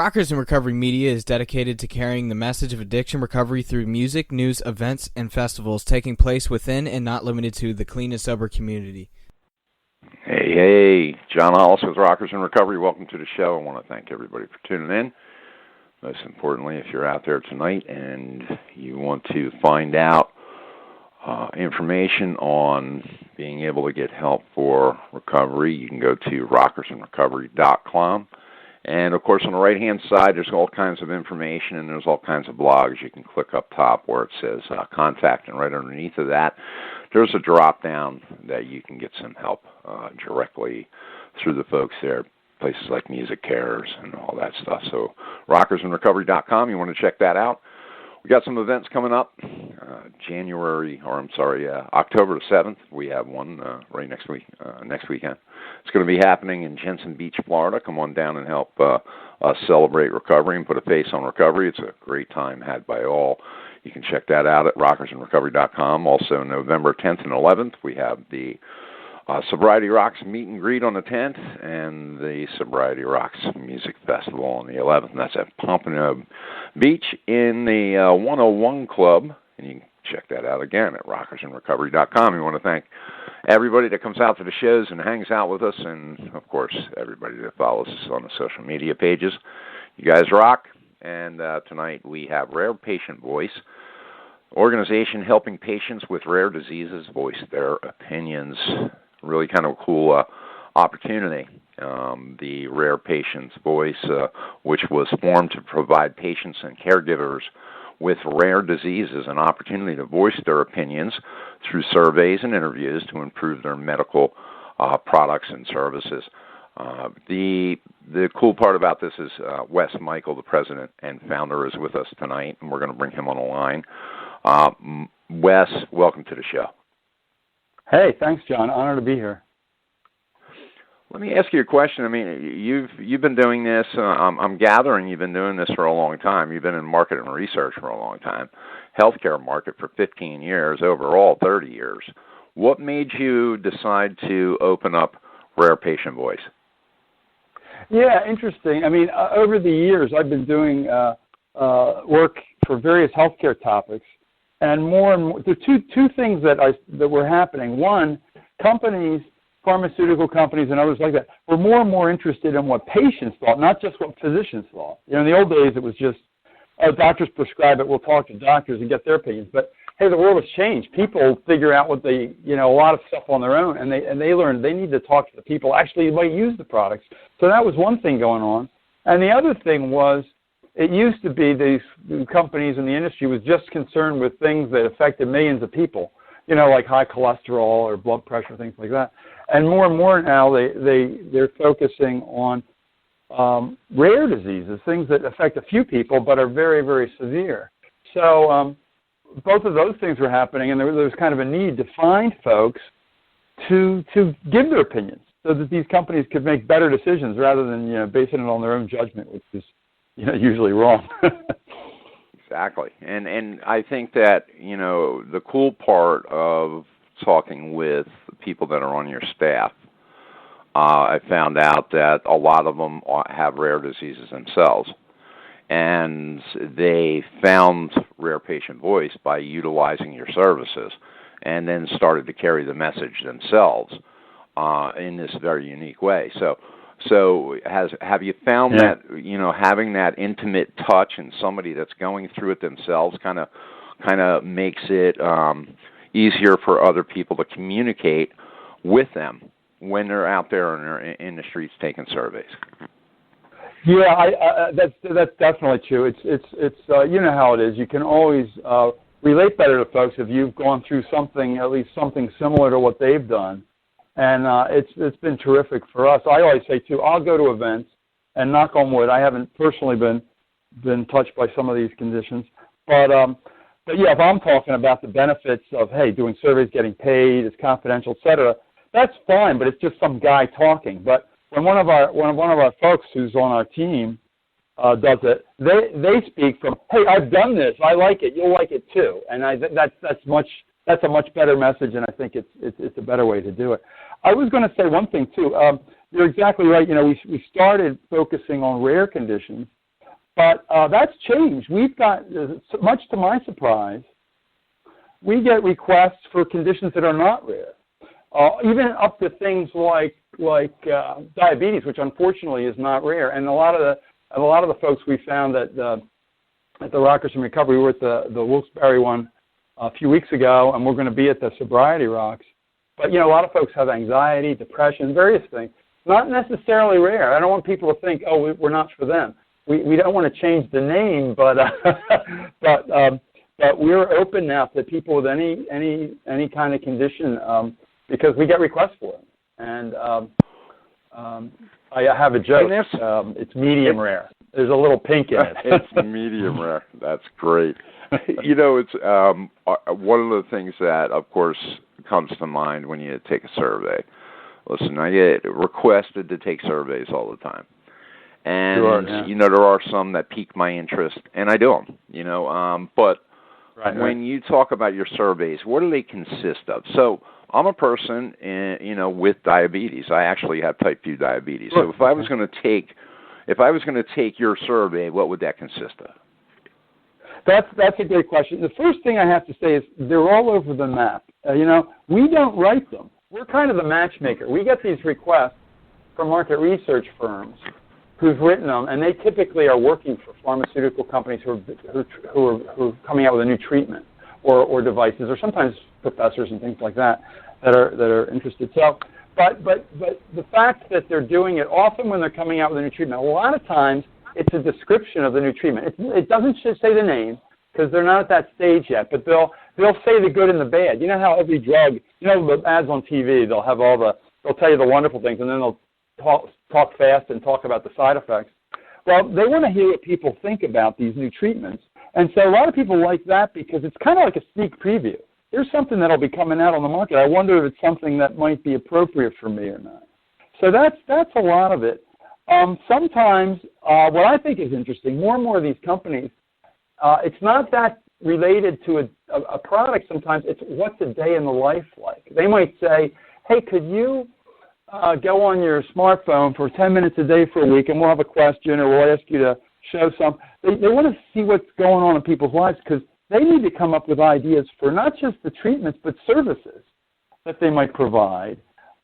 Rockers in Recovery Media is dedicated to carrying the message of addiction recovery through music, news, events, and festivals taking place within and not limited to the clean and sober community. Hey, John Hollis with Rockers in Recovery. Welcome to the show. I want to thank everybody for tuning in. Most importantly, if you're out there tonight and you want to find out information on being able to get help for recovery, you can go to rockersandrecovery.com. And, of course, on the right-hand side, there's all kinds of information, and there's all kinds of blogs. You can click up top where it says contact, and right underneath of that, there's a drop-down that you can get some help directly through the folks there, places like Music Cares and all that stuff. So rockersandrecovery.com, you want to check that out. We got some events coming up. October the 7th, we have one right next weekend. It's going to be happening in Jensen Beach, Florida. Come on down and help us celebrate recovery and put a face on recovery. It's a great time had by all. You can check that out at rockersandrecovery.com. Also, November 10th and 11th, we have the Sobriety Rocks meet and greet on the 10th and the Sobriety Rocks Music Festival on the 11th. And that's at Pompano Beach in the 101 Club. And you can check that out again at rockersandrecovery.com. We want to thank everybody that comes out to the shows and hangs out with us, and, of course, everybody that follows us on the social media pages. You guys rock. And tonight we have Rare Patient Voice, organization helping patients with rare diseases voice their opinions. Really kind of a cool opportunity. The Rare Patients Voice, which was formed to provide patients and caregivers with rare diseases an opportunity to voice their opinions through surveys and interviews to improve their medical products and services. The cool part about this is Wes Michael, the president and founder, is with us tonight, and we're going to bring him on the line. Wes, welcome to the show. Hey, thanks, John. Honored to be here. Let me ask you a question. I mean, you've been doing this. I'm gathering you've been doing this for a long time. You've been in market and research for a long time. Healthcare market for 15 years, overall 30 years. What made you decide to open up Rare Patient Voice? Yeah, interesting. I mean, over the years, I've been doing work for various healthcare topics, and more, there are two things that were happening. One, companies, pharmaceutical companies and others like that, were more and more interested in what patients thought, not just what physicians thought. You know, in the old days, it was just, doctors prescribe it, we'll talk to doctors and get their opinions. But, hey, the world has changed. People figure out what they, a lot of stuff on their own, and they learn they need to talk to the people actually who might use the products. So that was one thing going on. And the other thing was, it used to be these companies in the industry was just concerned with things that affected millions of people, like high cholesterol or blood pressure, things like that. And more now, they're focusing on rare diseases, things that affect a few people but are very, very severe. So both of those things were happening, and there was kind of a need to find folks to give their opinions so that these companies could make better decisions rather than basing it on their own judgment, which is usually wrong. Exactly. And I think that, the cool part of talking with people that are on your staff, I found out that a lot of them have rare diseases themselves. And they found Rare Patient Voice by utilizing your services and then started to carry the message themselves in this very unique way. So have you found that, having that intimate touch and somebody that's going through it themselves kind of makes it easier for other people to communicate with them when they're out there and they're in the streets taking surveys? Yeah, that's definitely true. It's you know how it is. You can always relate better to folks if you've gone through something, at least something similar to what they've done. And it's been terrific for us. I always say, too, I'll go to events, and knock on wood, I haven't personally been touched by some of these conditions. But yeah, if I'm talking about the benefits of, hey, doing surveys, getting paid, it's confidential, et cetera, that's fine, but it's just some guy talking. But when one of our folks who's on our team does it, they speak from, hey, I've done this, I like it, you'll like it too. And that's a much better message, and I think it's a better way to do it. I was going to say one thing, too. You're exactly right. We started focusing on rare conditions But that's changed. We've got, much to my surprise, we get requests for conditions that are not rare, even up to things like diabetes, which unfortunately is not rare. And a lot of the folks we found at the Rockers in Recovery, we were at the Wilkes-Barre one a few weeks ago, and we're going to be at the Sobriety Rocks. But a lot of folks have anxiety, depression, various things. Not necessarily rare. I don't want people to think, oh, we're not for them. We don't want to change the name, but we're open now to people with any kind of condition because we get requests for it. And I have a joke. It's medium rare. There's a little pink in it. It's medium rare. That's great. It's one of the things that, of course, comes to mind when you take a survey. Listen, I get requested to take surveys all the time. And, sure, yeah. There are some that pique my interest, and I do them, but when you talk about your surveys, what do they consist of? So I'm a person, with diabetes. I actually have type 2 diabetes. So if I was going to take your survey, what would that consist of? That's a great question. The first thing I have to say is they're all over the map. We don't write them. We're kind of the matchmaker. We get these requests from market research firms who've written them, and they typically are working for pharmaceutical companies who are coming out with a new treatment or devices, or sometimes professors and things like that are interested. So, but the fact that they're doing it often when they're coming out with a new treatment, a lot of times it's a description of the new treatment. It doesn't just say the name because they're not at that stage yet, but they'll say the good and the bad. You know how every drug, the ads on TV, they'll tell you the wonderful things, and then they'll talk fast and talk about the side effects. Well, they want to hear what people think about these new treatments. And so a lot of people like that because it's kind of like a sneak preview. There's something that'll be coming out on the market. I wonder if it's something that might be appropriate for me or not. So that's a lot of it. Sometimes what I think is interesting, more and more of these companies, it's not that related to a product sometimes. It's what's a day in the life like. They might say, hey, could you go on your smartphone for 10 minutes a day for a week, and we'll have a question, or we'll ask you to show some. They want to see what's going on in people's lives because they need to come up with ideas for not just the treatments but services that they might provide.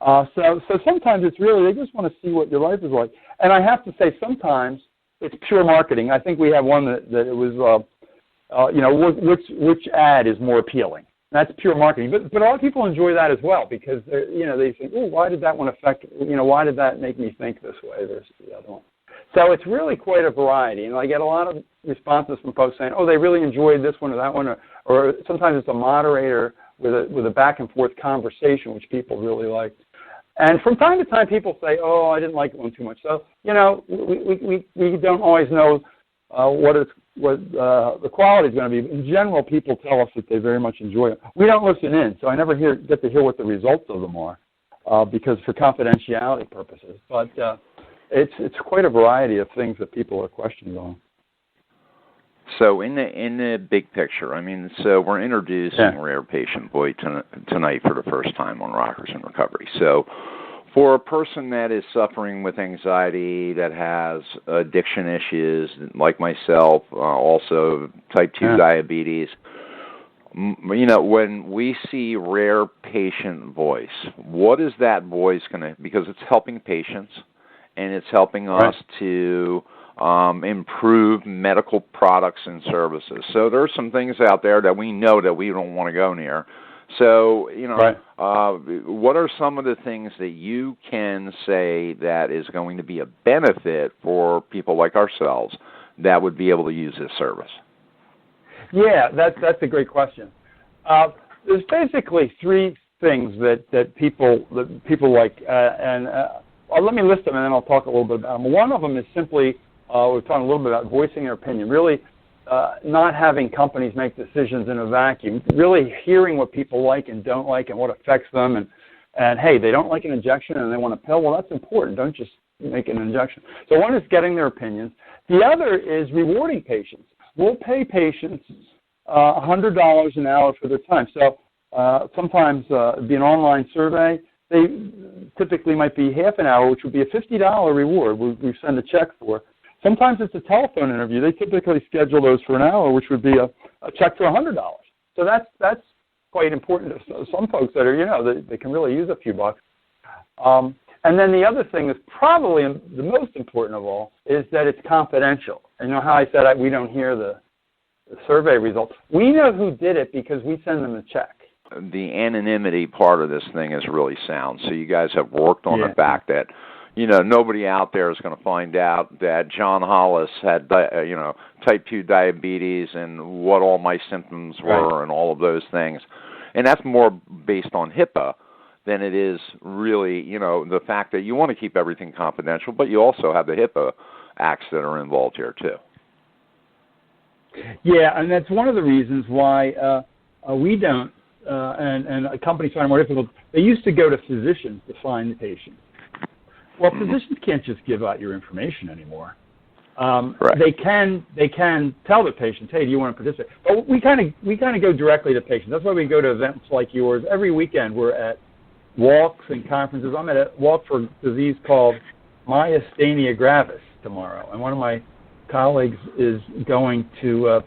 So sometimes it's really, they just want to see what your life is like. And I have to say sometimes it's pure marketing. I think we have one that it was, which ad is more appealing. That's pure marketing. But a lot of people enjoy that as well because, they think, oh, why did that one affect, why did that make me think this way versus the other one? So it's really quite a variety. And I get a lot of responses from folks saying, oh, they really enjoyed this one or that one, or sometimes it's a moderator with a back-and-forth conversation, which people really like. And from time to time, people say, oh, I didn't like one too much. So, we don't always know what the quality is going to be. In general, people tell us that they very much enjoy it. We don't listen in, so I never get to hear what the results of them are because for confidentiality purposes. But it's quite a variety of things that people are questioning on. So in the big picture, so we're introducing Rare Patient Voice tonight for the first time on Rockers in Recovery. So for a person that is suffering with anxiety, that has addiction issues, like myself, also type 2 diabetes, when we see Rare Patient Voice, what is that voice going to, because it's helping patients and it's helping us to improve medical products and services. So there are some things out there that we know that we don't want to go near. So, what are some of the things that you can say that is going to be a benefit for people like ourselves that would be able to use this service? Yeah, that's a great question. There's basically three things that people like, let me list them and then I'll talk a little bit about them. One of them is simply, we're talking a little bit about voicing their opinion, really not having companies make decisions in a vacuum, really hearing what people like and don't like and what affects them. And hey, they don't like an injection and they want a pill. Well, that's important. Don't just make an injection. So one is getting their opinions. The other is rewarding patients. We'll pay patients $100 an hour for their time. So sometimes it'd be an online survey. They typically might be half an hour, which would be a $50 reward we send a check for. Sometimes it's a telephone interview. They typically schedule those for an hour, which would be a check for $100. So that's quite important to some folks that are, they can really use a few bucks. And then the other thing that's probably the most important of all is that it's confidential. And how I said we don't hear the survey results? We know who did it because we send them a check. The anonymity part of this thing is really sound. So you guys have worked on the fact that, nobody out there is going to find out that John Hollis had, type 2 diabetes and what all my symptoms were and all of those things. And that's more based on HIPAA than it is really, the fact that you want to keep everything confidential, but you also have the HIPAA acts that are involved here too. Yeah, and that's one of the reasons why we don't, and companies find it more difficult. They used to go to physicians to find the patient. Well, physicians can't just give out your information anymore. They can tell the patients, hey, do you want to participate? But we kind of go directly to patients. That's why we go to events like yours. Every weekend we're at walks and conferences. I'm at a walk for a disease called myasthenia gravis tomorrow, and one of my colleagues is going to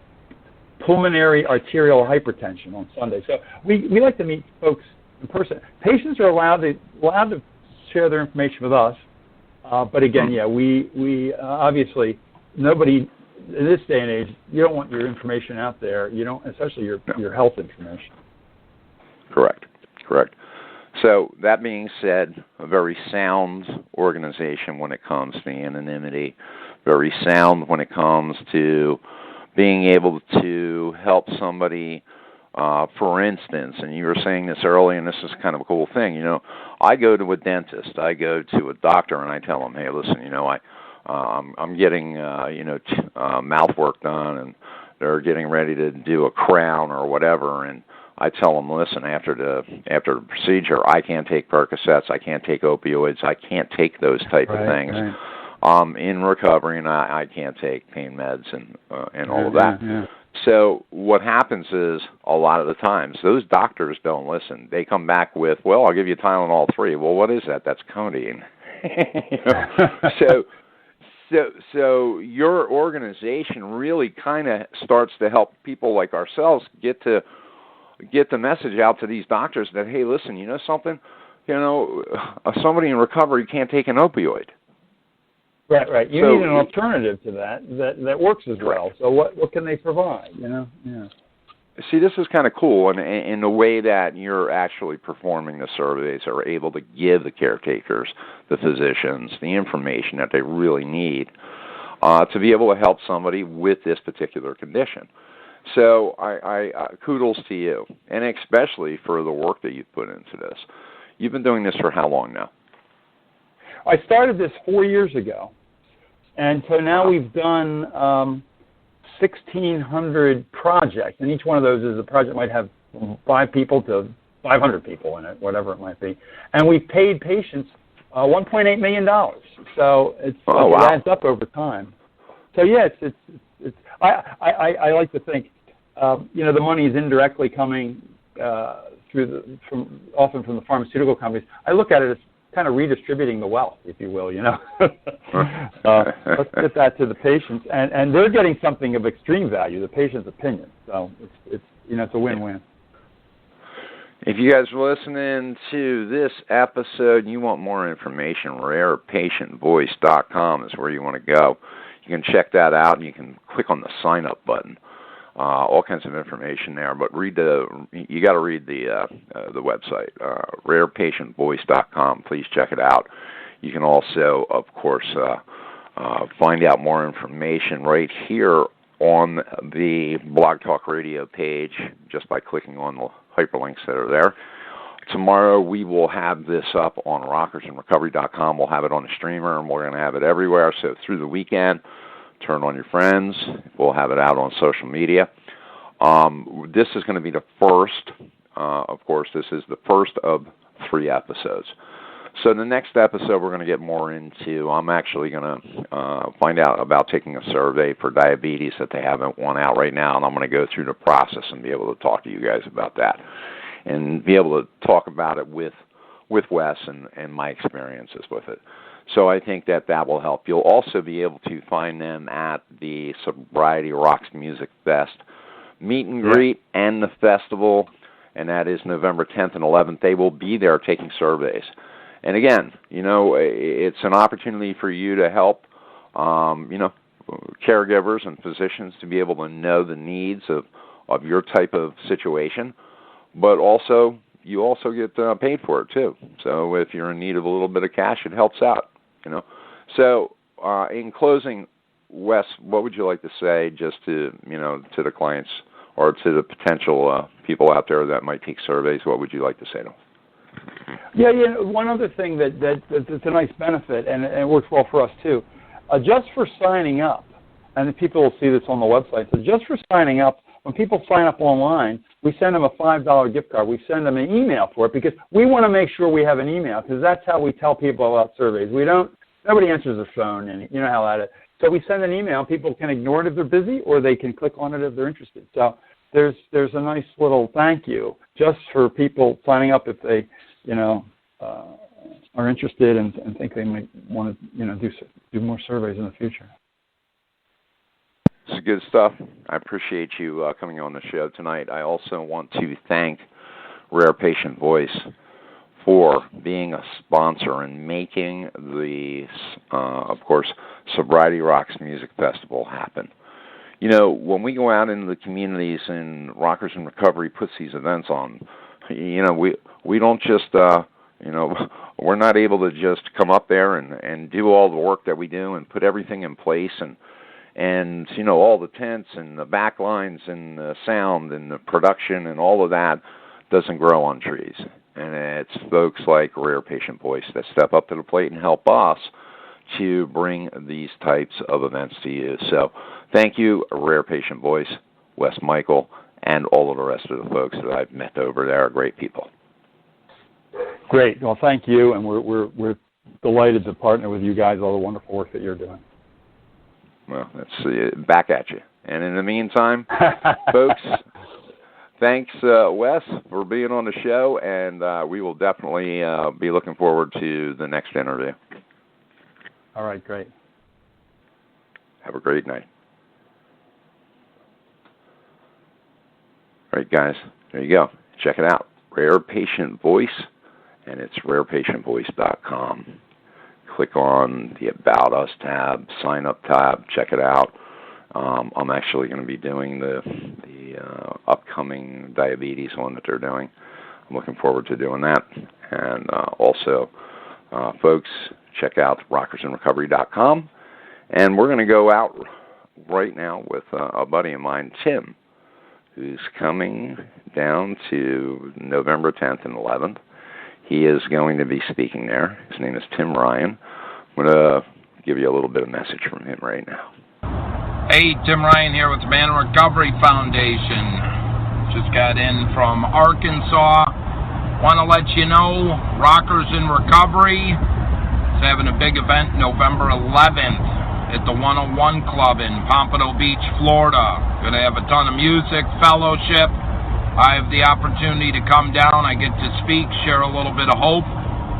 pulmonary arterial hypertension on Sunday. So we like to meet folks in person. Patients are allowed to share their information with us, but again, we obviously nobody in this day and age. You don't want your information out there. You don't, especially your health information. Correct. So that being said, a very sound organization when it comes to anonymity, very sound when it comes to being able to help somebody, for instance, and you were saying this earlier, and this is kind of a cool thing, I go to a dentist, I go to a doctor, and I tell them, hey, listen, I'm getting, mouth work done, and they're getting ready to do a crown or whatever, and I tell them, listen, after the procedure, I can't take Percocets, I can't take opioids, I can't take those type of things. Right. In recovery, and I can't take pain meds and all of that. Yeah. So what happens is a lot of the times those doctors don't listen. They come back with, well, I'll give you Tylenol 3. Well, what is that? That's codeine. So your organization really kind of starts to help people like ourselves get the message out to these doctors that, hey, listen, you know something? Somebody in recovery can't take an opioid. Right. You need an alternative to that works as well. So what can they provide? Yeah. See, this is kind of cool, and in the way that you're actually performing the surveys are able to give the caretakers, the physicians, the information that they really need to be able to help somebody with this particular condition. So I kudos to you, and especially for the work that you've put into this. You've been doing this for how long now? I started this 4 years ago, and so now we've done 1,600 projects, and each one of those is a project might have 5 people to 500 people in it, whatever it might be. And we've paid patients $1.8 million. So it adds up over time. So yeah, it's I like to think the money is indirectly coming often from the pharmaceutical companies. I look at it as kind of redistributing the wealth, if you will. Let's get that to the patients, and they're getting something of extreme value, the patient's opinion. So it's a win-win. If you guys are listening to this episode and you want more information, rarepatientvoice.com is where you want to go. You can check that out, and you can click on the sign up button. All kinds of information there, but you got to read the website, rarepatientvoice.com. Please check it out. You can also, of course, find out more information right here on the Blog Talk Radio page just by clicking on the hyperlinks that are there. Tomorrow we will have this up on rockersandrecovery.com. We'll have it on the streamer, and we're going to have it everywhere. So through the weekend, turn on your friends. We'll have it out on social media. This is going to be the first. Of course, this is the first of 3 episodes. So the next episode we're going to get more into, I'm actually going to find out about taking a survey for diabetes that they haven't won out right now, and I'm going to go through the process and be able to talk to you guys about that and be able to talk about it with Wes and my experiences with it. So I think that will help. You'll also be able to find them at the Sobriety Rocks Music Fest meet and greet and the festival, and that is November 10th and 11th. They will be there taking surveys. And again, it's an opportunity for you to help, caregivers and physicians to be able to know the needs of your type of situation, but also you also get paid for it too. So if you're in need of a little bit of cash, it helps out. So in closing, Wes, what would you like to say just to to the clients or to the potential people out there that might take surveys? What would you like to say to them? Yeah. One other thing that's a nice benefit, and it works well for us too. Just for signing up, and people will see this on the website. So just for signing up, when people sign up online, we send them a $5 gift card. We send them an email for it because we want to make sure we have an email because that's how we tell people about surveys. Nobody answers their phone, and you know how that is. So we send an email. People can ignore it if they're busy, or they can click on it if they're interested. So there's a nice little thank you just for people signing up if they, are interested and think they might want to, do more surveys in the future. This is good stuff. I appreciate you coming on the show tonight. I also want to thank Rare Patient Voice for being a sponsor and making the, of course, Sobriety Rocks Music Festival happen. When we go out into the communities and Rockers in Recovery puts these events on, we don't just, we're not able to just come up there and do all the work that we do and put everything in place and all the tents and the back lines and the sound and the production and all of that doesn't grow on trees. And it's folks like Rare Patient Voice that step up to the plate and help us to bring these types of events to you. So thank you, Rare Patient Voice, Wes Michael, and all of the rest of the folks that I've met over there are great people. Great. Well, thank you, and we're delighted to partner with you guys, all the wonderful work that you're doing. Well, that's back at you. And in the meantime, folks, thanks, Wes, for being on the show, and we will definitely be looking forward to the next interview. All right, great. Have a great night. All right, guys, there you go. Check it out. Rare Patient Voice, and it's rarepatientvoice.com. Click on the About Us tab, Sign Up tab, check it out. I'm actually going to be doing the upcoming diabetes one that they're doing. I'm looking forward to doing that. And also, folks, check out rockersinrecovery.com. And we're going to go out right now with a buddy of mine, Tim, who's coming down to November 10th and 11th. He is going to be speaking there. His name is Tim Ryan. I'm going to give you a little bit of message from him right now. Hey, Tim Ryan here with the Man Recovery Foundation. Just got in from Arkansas. Want to let you know, Rockers in Recovery is having a big event November 11th at the 101 Club in Pompano Beach, Florida. Going to have a ton of music, fellowship. I have the opportunity to come down. I get to speak, share a little bit of hope.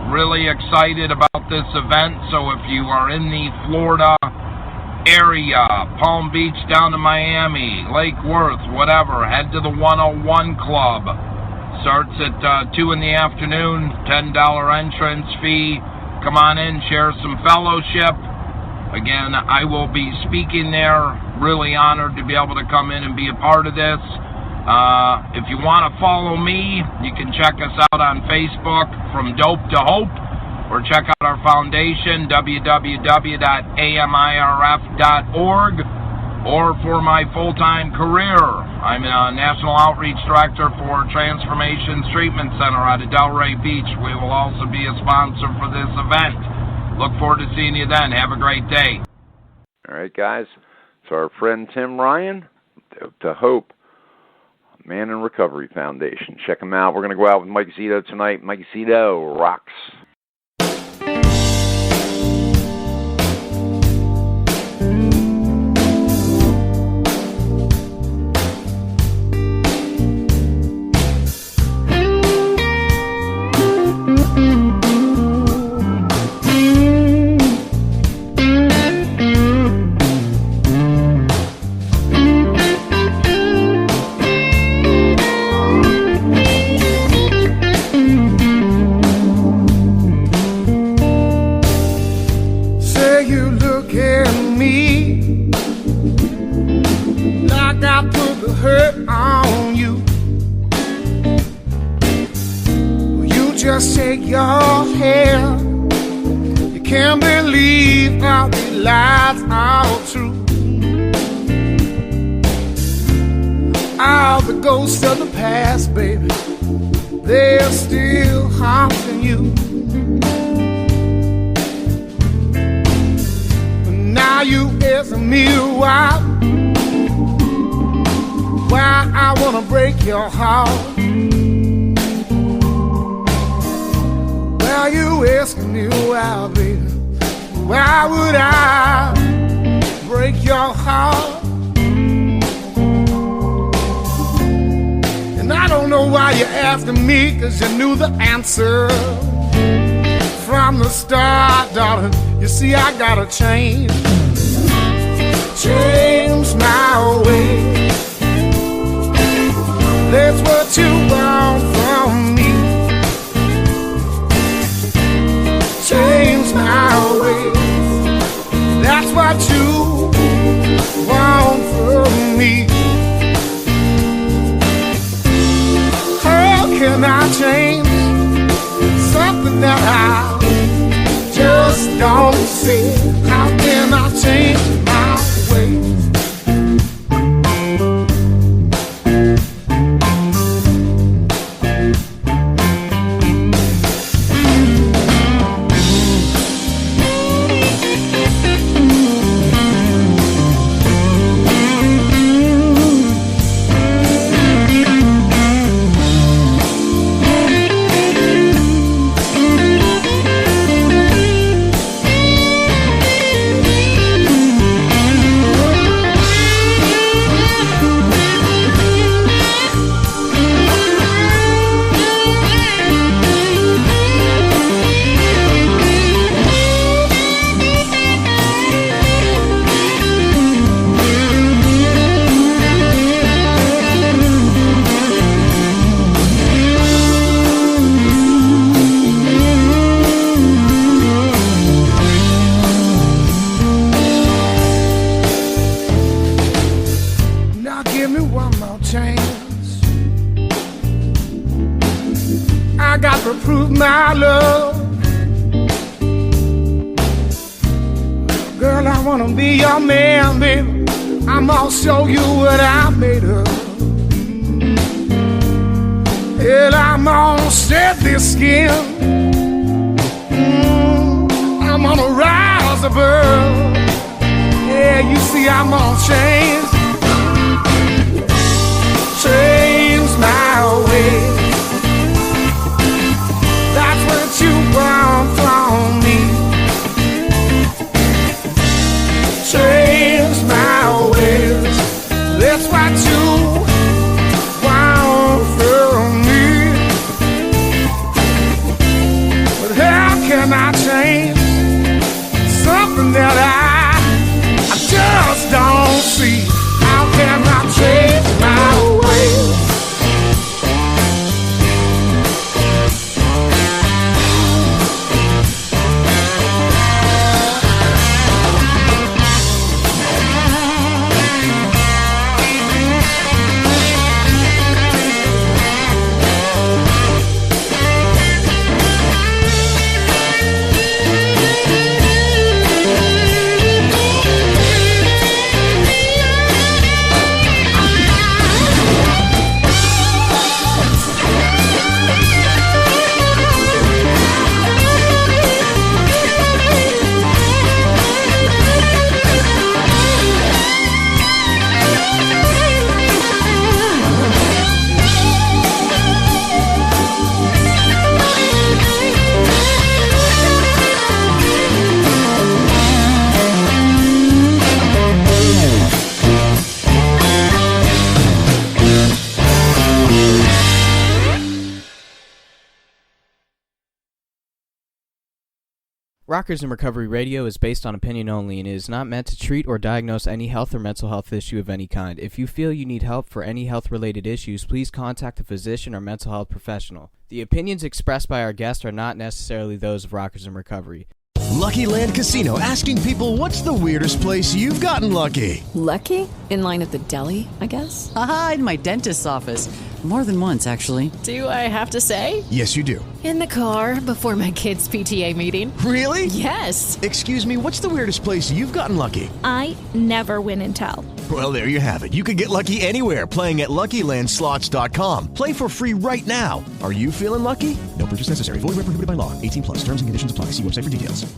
Really excited about this event. So if you are in the Florida area, Palm Beach down to Miami, Lake Worth, whatever, head to the 101 Club. Starts at 2 in the afternoon, $10 entrance fee. Come on in, share some fellowship. Again, I will be speaking there. Really honored to be able to come in and be a part of this. If you want to follow me, you can check us out on Facebook, From Dope to Hope, or check out our foundation, www.amirf.org, or for my full-time career, I'm a National Outreach Director for Transformations Treatment Center out of Delray Beach. We will also be a sponsor for this event. Look forward to seeing you then. Have a great day. All right, guys. So our friend Tim Ryan, Dope to Hope, Man in Recovery Foundation. Check them out. We're going to go out with Mike Zito tonight. Mike Zito rocks. the hurt on you. You just shake your head. You can't believe all the lies are true. All the ghosts of the past, baby, they're still haunting you. But now you ask me why I wanna break your heart. Well, you asking me why, baby, why would I break your heart? I don't know why you're asking me, 'cause you knew the answer from the start, darling. You see, I gotta change my ways. That's what you want from me. Change my ways. That's what you want from me. Can I change something that I just don't see? How can I change my ways? My love, girl, I wanna be your man, baby. I'm gonna show you what I'm made of. Hell, I'm gonna shed this skin. I'm gonna rise above. Yeah, you see, I'm gonna change my ways. That's what you want from me. Change my ways. That's what you want from me. But how can I change something that I just don't see? How can I change my ways? Rockers in Recovery Radio is based on opinion only and is not meant to treat or diagnose any health or mental health issue of any kind. If you feel you need help for any health-related issues, please contact a physician or mental health professional. The opinions expressed by our guests are not necessarily those of Rockers in Recovery. Lucky Land Casino, asking people, what's the weirdest place you've gotten lucky? Lucky? In line at the deli, I guess? Aha, in my dentist's office. More than once, actually. Do I have to say? Yes, you do. In the car before my kids' PTA meeting. Really? Yes. Excuse me, what's the weirdest place you've gotten lucky? I never win and tell. Well, there you have it. You can get lucky anywhere, playing at LuckyLandSlots.com. Play for free right now. Are you feeling lucky? No purchase necessary. Void where prohibited by law. 18 plus. Terms and conditions apply. See website for details.